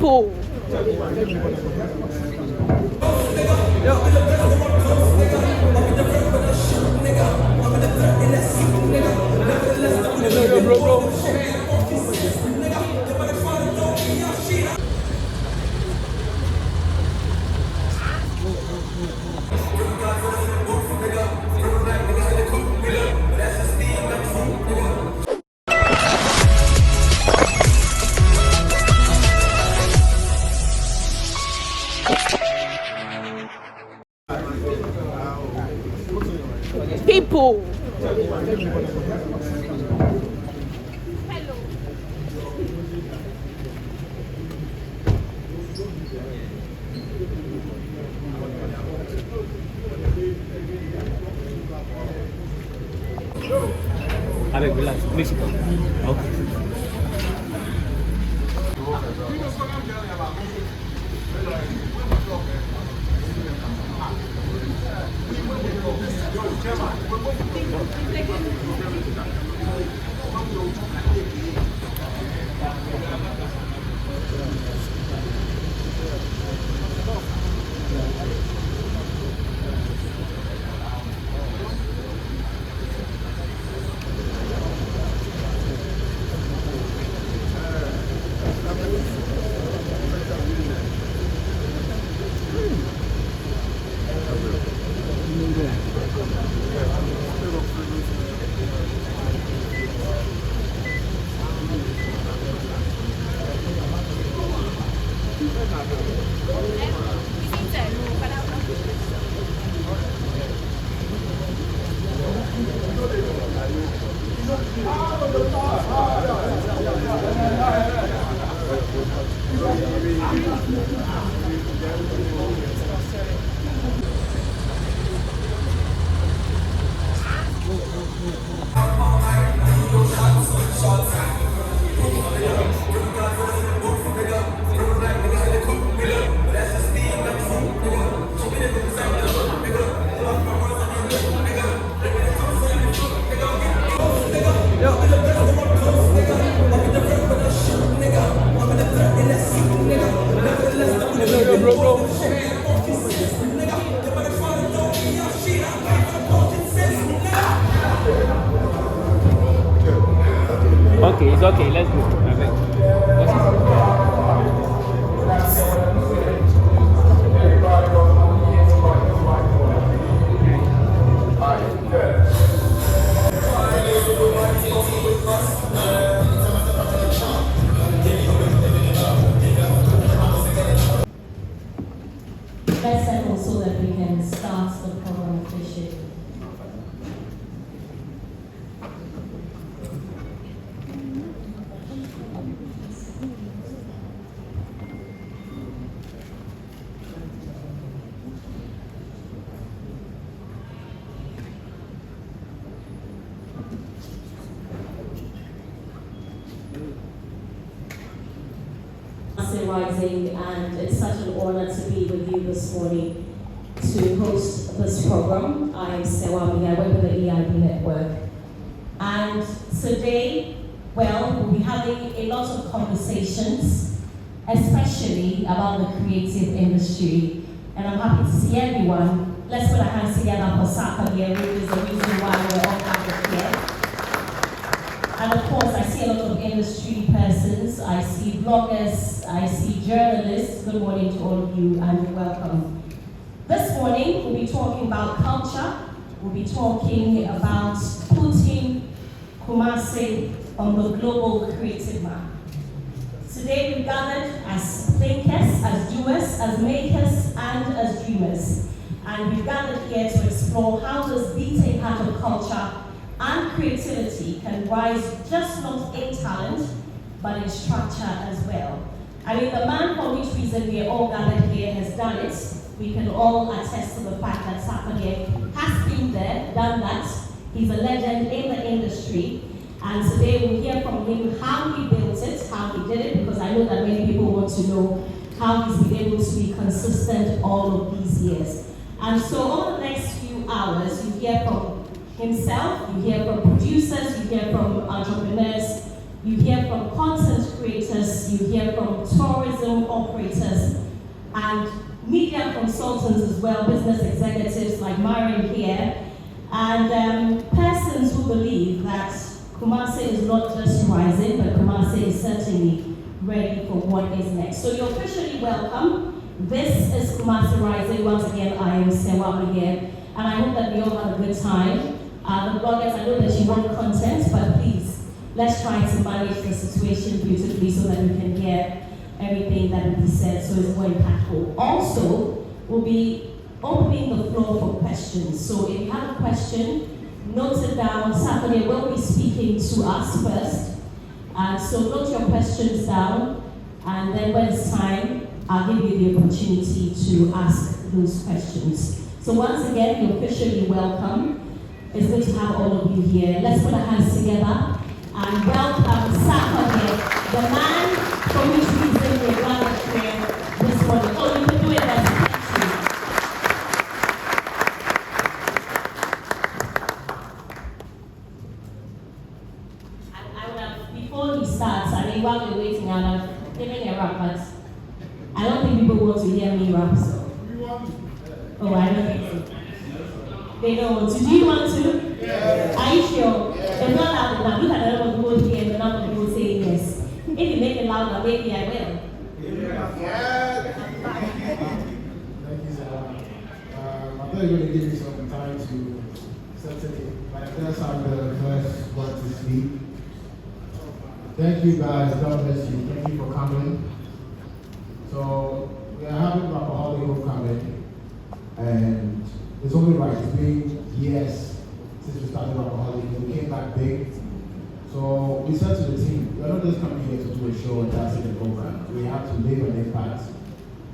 People. People. Alright, relax. Please. Okay. Okay, it's okay. Let's go. Let's settle so that we can start the program officially. Rising, and it's such an honor to be with you this morning to host this program. I am Serwaa Amhere, I work with the EIB network, and today, well, we'll be having a lot of conversations, especially about the creative industry, and I'm happy to see everyone. Let's put our hands together for Sarkodie, which is the reason why we're all gathered here. And of course, I see a lot of industry persons, I see bloggers, I see journalists. Good morning to all of you and welcome. This morning, we'll be talking about culture. We'll be talking about putting Kumasi on the global creative map. Today, we've gathered as thinkers, as doers, as makers, and as dreamers. And we've gathered here to explore how this beating heart of culture and creativity can rise just not in talent, but in structure as well. I mean, the man for which reason we are all gathered here has done it. We can all attest to the fact that Sarkodie has been there, done that. He's a legend in the industry. And today we'll hear from him how he built it, how he did it, because I know that many people want to know how he's been able to be consistent all of these years. And so over the next few hours, you hear from himself, you hear from producers, you hear from entrepreneurs, you hear from content creators, you hear from tourism and media consultants as well, business executives like Marion here, and persons who believe that Kumasi is not just rising, but Kumasi is certainly ready for what is next. So you're officially welcome. This is Kumasi Rising. Once again, I am Serwaa Amhere, and I hope that we all have a good time. The bloggers, I know that you want content, but please, let's try to manage the situation beautifully so that we can hear everything that will be said, so it's more impactful. Also, we'll be opening the floor for questions. So if you have a question, note it down. Sarkodie will be speaking to us first. So note your questions down, and then when it's time, I'll give you the opportunity to ask those questions. So once again, you're officially welcome. It's good to have all of you here. Let's put our hands together and welcome Sarkodie, the man for which reason we're gathered here this morning. Oh, you can do it better. I would have, before he starts, I mean, while we're waiting, I would have given a rap, but I don't think people want to hear me rap, so. Oh, I don't think so. They don't want to. Do you want to? Yeah. Are you sure? Yeah. If not loud enough, look at the number of people here and the number of people saying yes. If you make it louder, maybe I will. Yeah. Thank you, Sarah. I thought you were going to give me some time to settle it, but I guess I'm the first one to speak. Thank you guys, God bless you. Thank you for coming. So, we are having Amoakohene homecoming, and it's only right. It's been years since we started Amoakohene. We came back big. So we said to the team, we're not just coming here to do a show and that's it and go back. We have to leave an impact.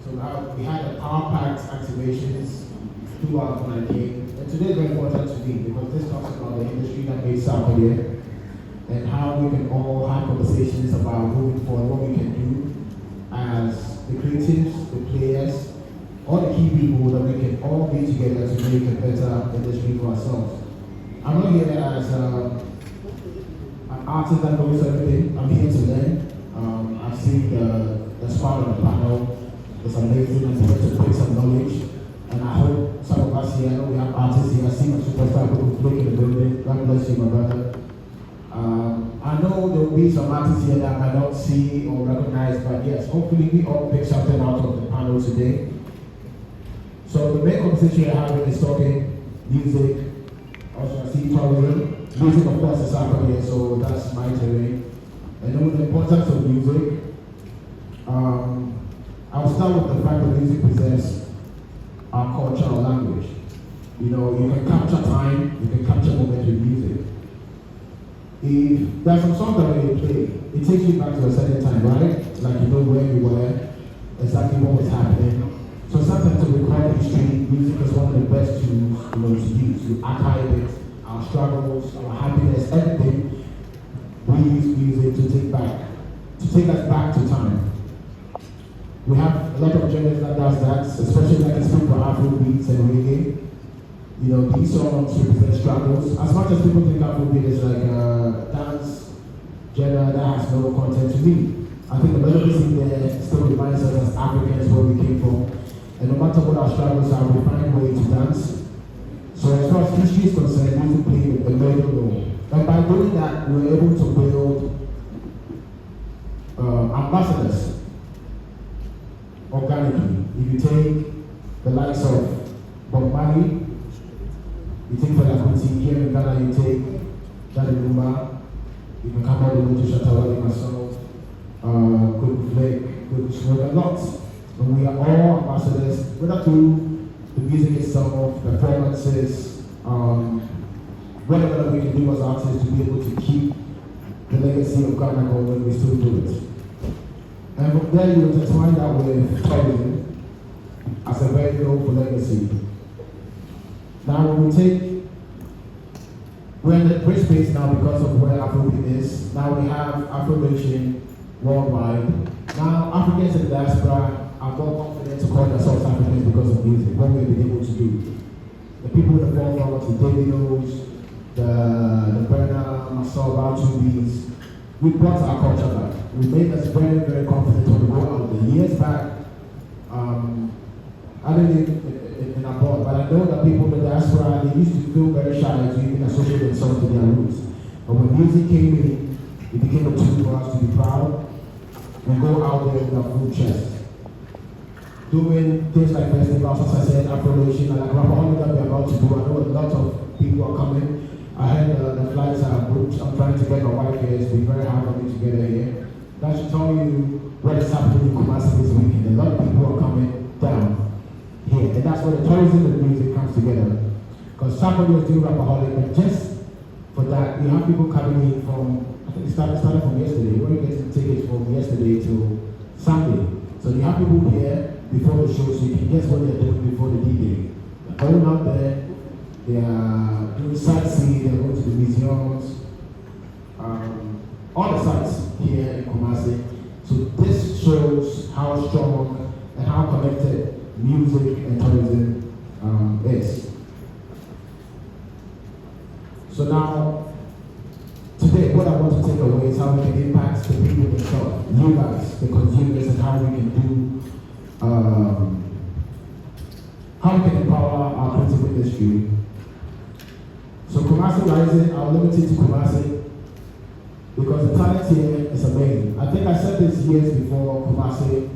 So we had a power-packed activations throughout the game. And today is very important to me because this talks about the industry that made Sarkodie and how we can all have conversations about moving forward, what we can do as the creatives, the players, all the key people that we can all be together to make a better industry for ourselves. I'm not here as an artist that knows everything. I'm here to learn. I've seen the spot on the panel. It's amazing. I'm here to pick some knowledge. And I hope some of us here, I know we have artists here. I see my superstar who's in the building. God bless you, my brother. I know there will be some artists here that I might not see or recognize, but yes, hopefully we all pick something out of the panel today. So the main conversation we're having is talking music. Also, I see tourism. Music, of course, is Sarkodie, so that's my terrain. And then the importance of music. I'll start with the fact that music presents our culture, our language. You know, you can capture time, you can capture moment with music. If there's some songs that when you play, it takes you back to a certain time, right? Like you know where you were, exactly what was happening. So sometimes to record history, music is one of the best tools to use. You archive it, our struggles, our happiness, everything. We use music to take us back to time. We have a lot of genres that does that, especially like I speak for Afro beats and reggae. You know, these songs represent struggles. As much as people think Afrobeat is like a dance genre that has no content, to me, I think the melodies in there still reminds us as Africans where we came from. And no matter what our struggles are, we find a way to dance. So as far as history is concerned, music played a major role. And by doing that, we were able to build ambassadors organically. If you take the likes of Bob Marley, you take Fela Kuti, here in Ghana you take Daddy Lumba, you can come all the way to Shatawale, myself, Good Flick, Good Smoke, a lot. And we are all ambassadors, whether through the music itself, performances, whatever that we can do as artists to be able to keep the legacy of Ghana going when we still do it. And from there you intertwine that with tourism as a vehicle for legacy. Now when we're in the great space now because of where Afrobeat is. Now we have Afro-Nation worldwide. Now Africans in the diaspora are more confident to call themselves Africans because of music, what we've been able to do. The people in the forefront, the Davidos, the Burner, myself, our 2Bs, we brought our culture back. We made us very, very confident when we go out. The years back, I don't live in abroad, but I know that people in the diaspora, they used to feel very shy to even associate themselves to their roots. But when music came in, it became a tool for us to be proud and go out there with our full chest. Doing things like festivals, as I said, Afro-Nation, and like Amoakohene that we're about to do. I know a lot of people are coming. I heard the flights are booked. I'm trying to get my wife here. It's been very hard for me to get her here. That should tell you what is happening in Kumasi this weekend. A lot of people are coming down here, and that's where the tourism and music comes together. Because Sarkodie was doing Amoakohene, but just for that, we have people coming in from, I think it started from yesterday. We're getting tickets from yesterday to Sunday. So you have people here before the show, so you can guess what they're doing before the D-Day. They're going out there, they are doing sightseeing, they're going to the museums, all the sites here in Kumasi. So this shows how strong and how connected music and tourism is. So now, today what I want to take away is how we can impact the people themselves, you guys, the consumers, and how we can do, how we can empower our creative industry. So Kumasi Rising, I'll limit it to Kumasi because the talent here is amazing. I think I said this years before Kumasi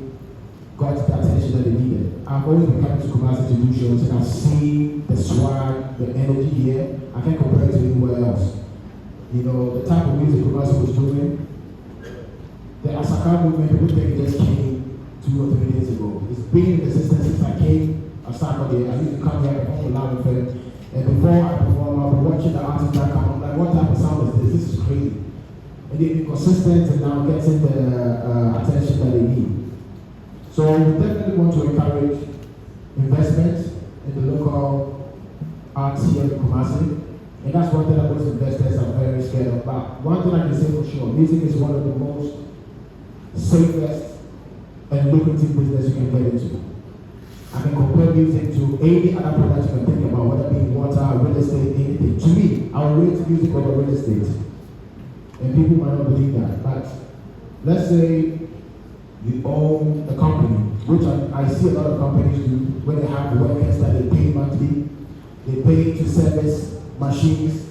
got the attention that they needed. I've always been coming to Kumasi to do shows, and I've seen the swag, the energy here. I can't compare it to anywhere else. You know, the type of music Kumasi was doing, the Asaka movement, people think it just came 2 or 3 days ago. It's been in existence since I came to Sarkodie. I used to come here and perform loud and and before I perform, I'll be watching the artists that come. I'm like, what type of sound is this? This is crazy. And they've been consistent and now getting the attention that they need. So we definitely want to encourage investment in the local arts here in Kumasi. And that's one thing that most investors are very scared of. But one thing I can say for sure, music is one of the most safest and lucrative business you can get into. I can compare music to any other product you can think about, whether it be water, real estate, anything. To me, I will rate music over real estate. And people might not believe that. But let's say you own a company, which I see a lot of companies do, where they have workers that they pay monthly, they pay to service machines,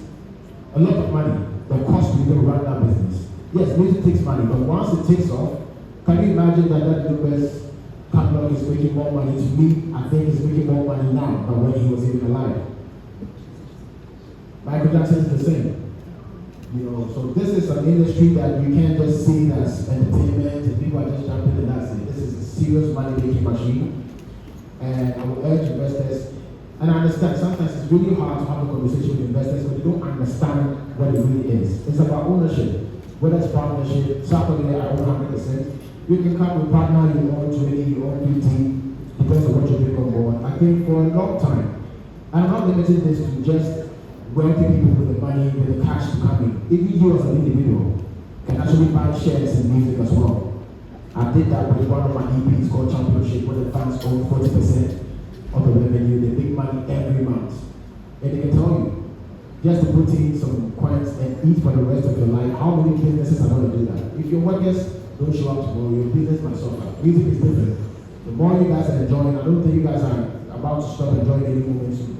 a lot of money that costs to even run that business. Yes, music takes money, but once it takes off, can you imagine that Lucas catalog is making more money? To me, I think he's making more money now than when he was even alive. Michael Jackson is the same. You know, so this is an industry that you can't just see as entertainment and people are just jumping in. That's it. This is a serious money-making machine. And I would urge investors, and I understand sometimes it's really hard to have a conversation with investors when they don't understand what it really is. It's about ownership, whether it's partnership. Sarkodie, I own 100%. You can come with partner, you own 20, you own 15, depends on what you bring on board. I think for a long time, I'm not limiting this to just wealthy people with the money, with the cash to come in. Even you as an individual can actually buy shares in music as well. I did that with one of my EPs called Championship, where the fans own 40% of the revenue. They make money every month. And they can tell you, just to put in some coins and eat for the rest of your life, how many businesses are going to do that? If your workers don't show up tomorrow, your business might suffer. Music is different. The more you guys are enjoying, I don't think you guys are about to stop enjoying any moment soon.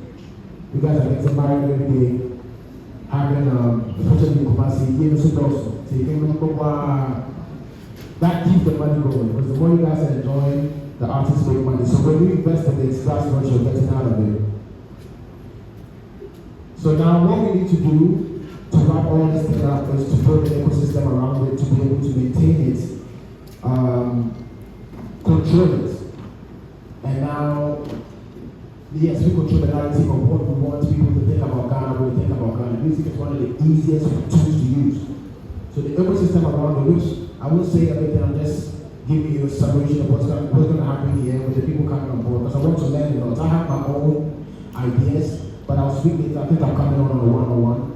You guys are getting married every day, having, especially in Kumasi, giving some also. That keeps the money going, because the more you guys are enjoying, the artists make money. So when you invest in it, that's what you're getting out of it. So now what we need to do to wrap all this thing up is to build an ecosystem around it, to be able to maintain it, control it. And now, yes, we control the narrative of what we want people to think about Ghana when we think about Ghana. Music is one of the easiest tools to use. So the ecosystem around it, which I won't say everything, I'm just giving you a summation of what's going to happen here with the people coming on board, because I want to learn a lot. I have my own ideas, but I'll speak later. I think I'm coming on a one-on-one.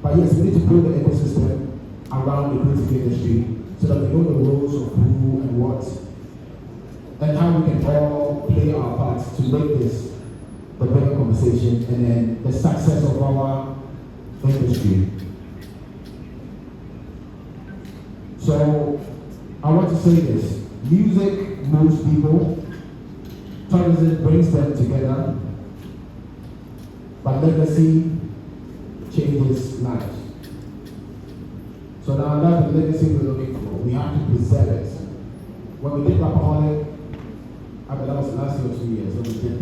But yes, we need to build the ecosystem around the creative industry so that we know the roles of who and what, and how we can all play our parts to make this the better conversation and then the success of our industry. So I want to say this: music moves people, tourism brings them together, but legacy changes lives. So now that's the legacy we're looking for. We have to preserve it. When we did Amoakohene, I mean, that was last year or 2 years, when we did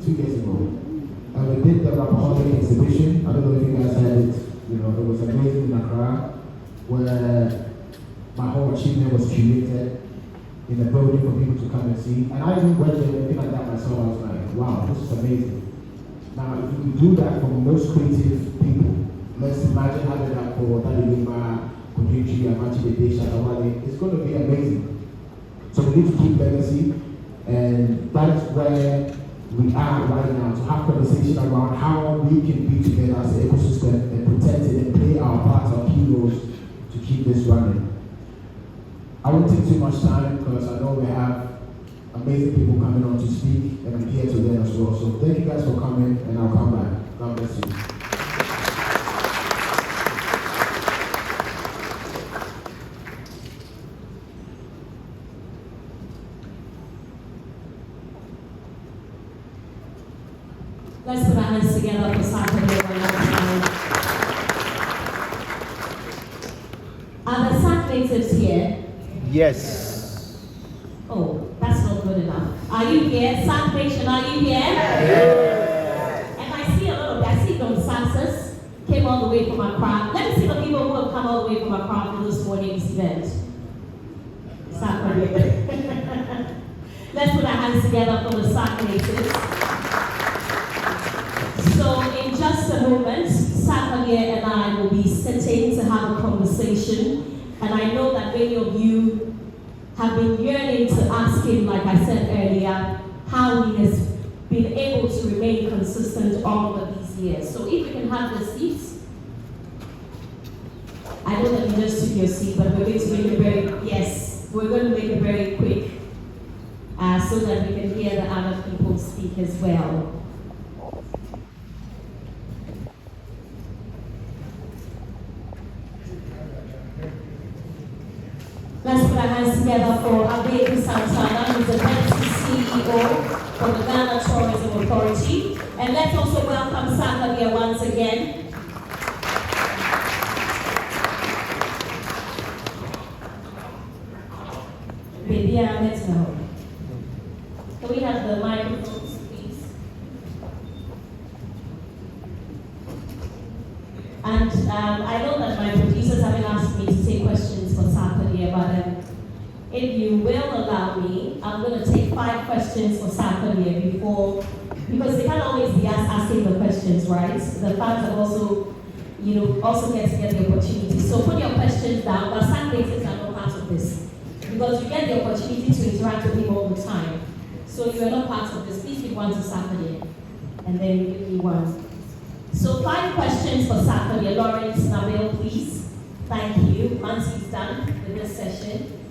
2 years ago. And we did the Amoakohene exhibition. I don't know if you guys heard it. You know, it was amazing in Accra, where my whole achievement was curated in the building for people to come and see. And I even went there looking at that myself. I was like, wow, this is amazing. Now, if we do that for most creative people, let's imagine having that for Dalilima, Kudinchi, Amachidede, Shatawale. It's going to be amazing. So we need to keep legacy, and that is where we are right now, to have conversation around how we can be together as an ecosystem and protect it and play our part, our key roles to keep this running. I won't take too much time because I know we have amazing people coming on to speak, and I'm here to them as well. So thank you guys for coming, and I'll come back. God bless you. Let's put our hands together for Sarkodie one more time. Are the Sark natives here? Yes. Oh, that's not good enough. Are you here? Sark Nation, are you here? Yeah. And I see a lot of, I see those Saxes came all the way from Accra. Let me see the people who have come all the way from Accra for this morning's event. Sarkodie. Let's put our hands together for the Sark natives. So in just a moment, Sarkodie and I will be sitting to have a conversation, and I know that many of you have been yearning to ask him, like I said earlier, how he has been able to remain consistent all of these years. So if we can have the seats. I know that you just took your seat, but we're going to make it we're going to make it very quick so that we can hear the other people speak as well. Let's put our hands together for Amoakohene Santana, who's the Deputy CEO for the Ghana Tourism Authority. And let's also welcome Sarkodie once again. Can we have the microphones, please? And I know that my producers haven't asked me to take questions for Sarkodie, but if you will allow me, I'm going to take 5 questions for Sarkodie because they can't always be asking the questions, right? The fans have also get to get the opportunity. So put your questions down, but Sark natives are not part of this because you get the opportunity to interact with people all the time. So you are not part of this. Please give one to Sarkodie, and then you give me one. So 5 questions for Sarkodie. Lawrence, Nabil, please. Thank you. Once he's done with this session.